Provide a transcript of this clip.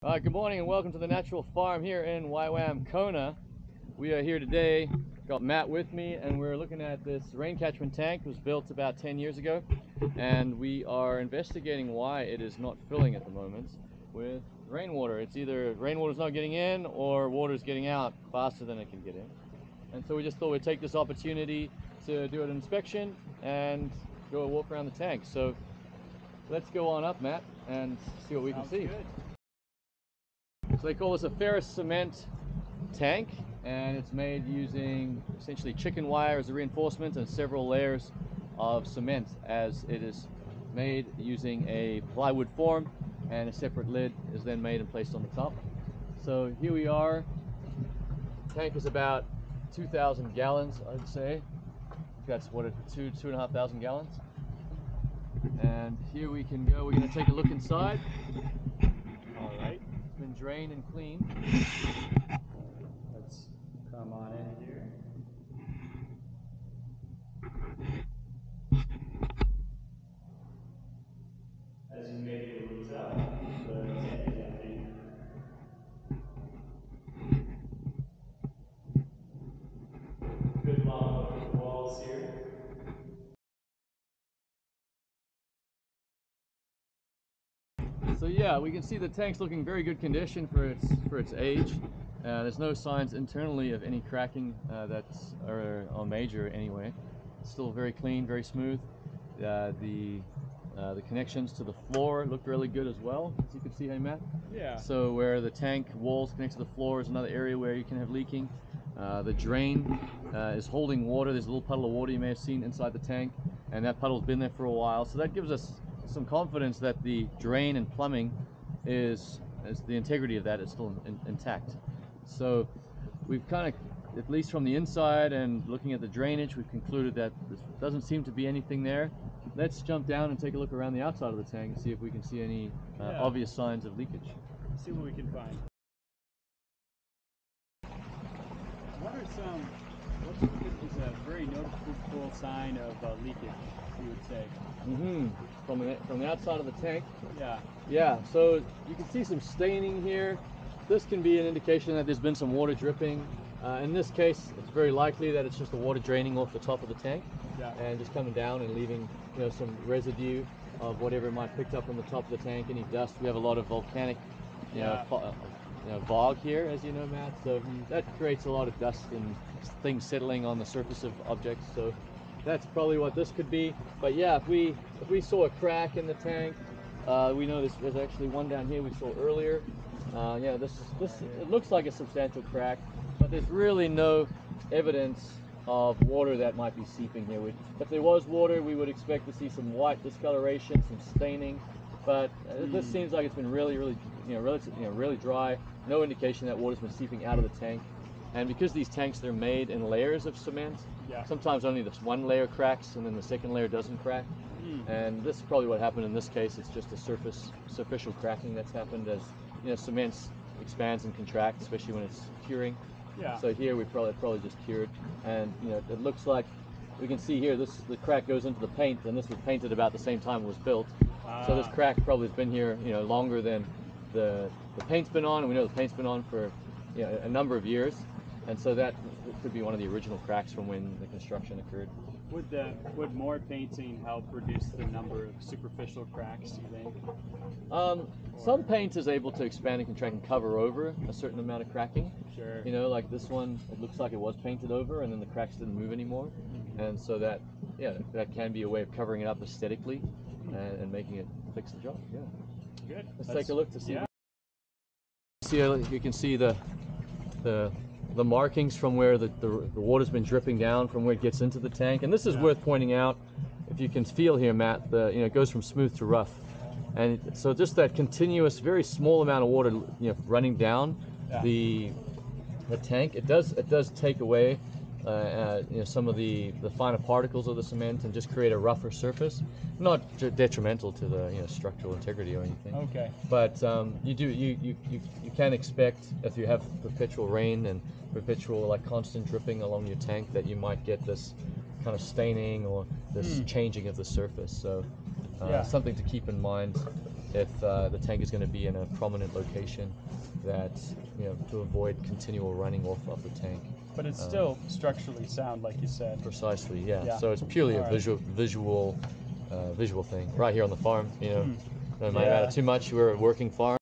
Good morning and welcome to the Natural Farm here in YWAM, Kona. We are here today, got Matt with me, and we're looking at this rain catchment tank. It was built about 10 years ago, and we are investigating why it is not filling at the moment with rainwater. It's either rainwater's not getting in or water's getting out faster than it can get in. And so we just thought we'd take this opportunity to do an inspection and go a walk around the tank. So let's go on up, Matt, and see what we can see. Good. So they call this a ferrous cement tank, and it's made using essentially chicken wire as a reinforcement and several layers of cement, as it is made using a plywood form, and a separate lid is then made and placed on the top. So here we are. The tank is about 2,000 gallons, I'd say. That's what, 2,500 gallons. And here we can go. We're going to take a look inside. All right. It's been drained and cleaned. Let's come on in here. As you may be able to tell, the tank is empty. Good long walls here. So yeah, we can see the tank's looking very good condition for its age. There's no signs internally of any cracking are major anyway. It's still very clean, very smooth. The connections to the floor look really good as well, as you can see, hey Matt? Yeah. So where the tank walls connect to the floor is another area where you can have leaking. The drain is holding water. There's a little puddle of water you may have seen inside the tank, and that puddle's been there for a while. So that gives us some confidence that the drain and plumbing is the integrity of that is still intact. So we've kind of, at least from the inside and looking at the drainage, we've concluded that there doesn't seem to be anything there. Let's jump down and take a look around the outside of the tank and see if we can see any obvious signs of leakage. See what we can find. What is a very noticeable sign of leakage, you would say? From the outside of the tank. Yeah. Yeah, so you can see some staining here. This can be an indication that there's been some water dripping. In this case, it's very likely that it's just the water draining off the top of the tank and just coming down and leaving, some residue of whatever it might have picked up on the top of the tank, any dust. We have a lot of volcanic, fog here, as you know, Matt. So that creates a lot of dust and things settling on the surface of objects. So that's probably what this could be. But yeah, if we saw a crack in the tank, we know there's actually one down here we saw earlier. This it looks like a substantial crack, but there's really no evidence of water that might be seeping here. If there was water, we would expect to see some white discoloration, some staining, but this seems like it's been really dry. No indication that water's been seeping out of the tank. And because these tanks, they're made in layers of cement, sometimes only this one layer cracks and then the second layer doesn't crack. And this is probably what happened in this case. It's just a superficial cracking that's happened as cement expands and contracts, especially when it's curing. Yeah. So here we probably just cured, and it looks like we can see here the crack goes into the paint, and this was painted about the same time it was built. So this crack probably has been here longer than the paint's been on, and we know the paint's been on for a number of years, and so that could be one of the original cracks from when the construction occurred. Would more painting help reduce the number of superficial cracks, do you think? Some paint is able to expand and contract and cover over a certain amount of cracking. Sure. Like this one, it looks like it was painted over and then the cracks didn't move anymore. And so that can be a way of covering it up aesthetically and making it fix the job. Yeah. Good. Let's take a look to see. Yeah. You can see the markings from where the water's been dripping down from where it gets into the tank. And this is worth pointing out. If you can feel here, Matt, it goes from smooth to rough. And so just that continuous, very small amount of water, running down the tank, it does take away some of the finer particles of the cement and just create a rougher surface. Not detrimental to the structural integrity or anything. Okay. But you can expect, if you have perpetual rain and perpetual constant dripping along your tank, that you might get this kind of staining or this changing of the surface. So something to keep in mind. if the tank is going to be in a prominent location, that to avoid continual running off of the tank. But it's still structurally sound, like you said. Precisely, yeah. Yeah. So it's purely a Alright. visual thing. Right here on the farm, it might Yeah. matter too much. We're a working farm.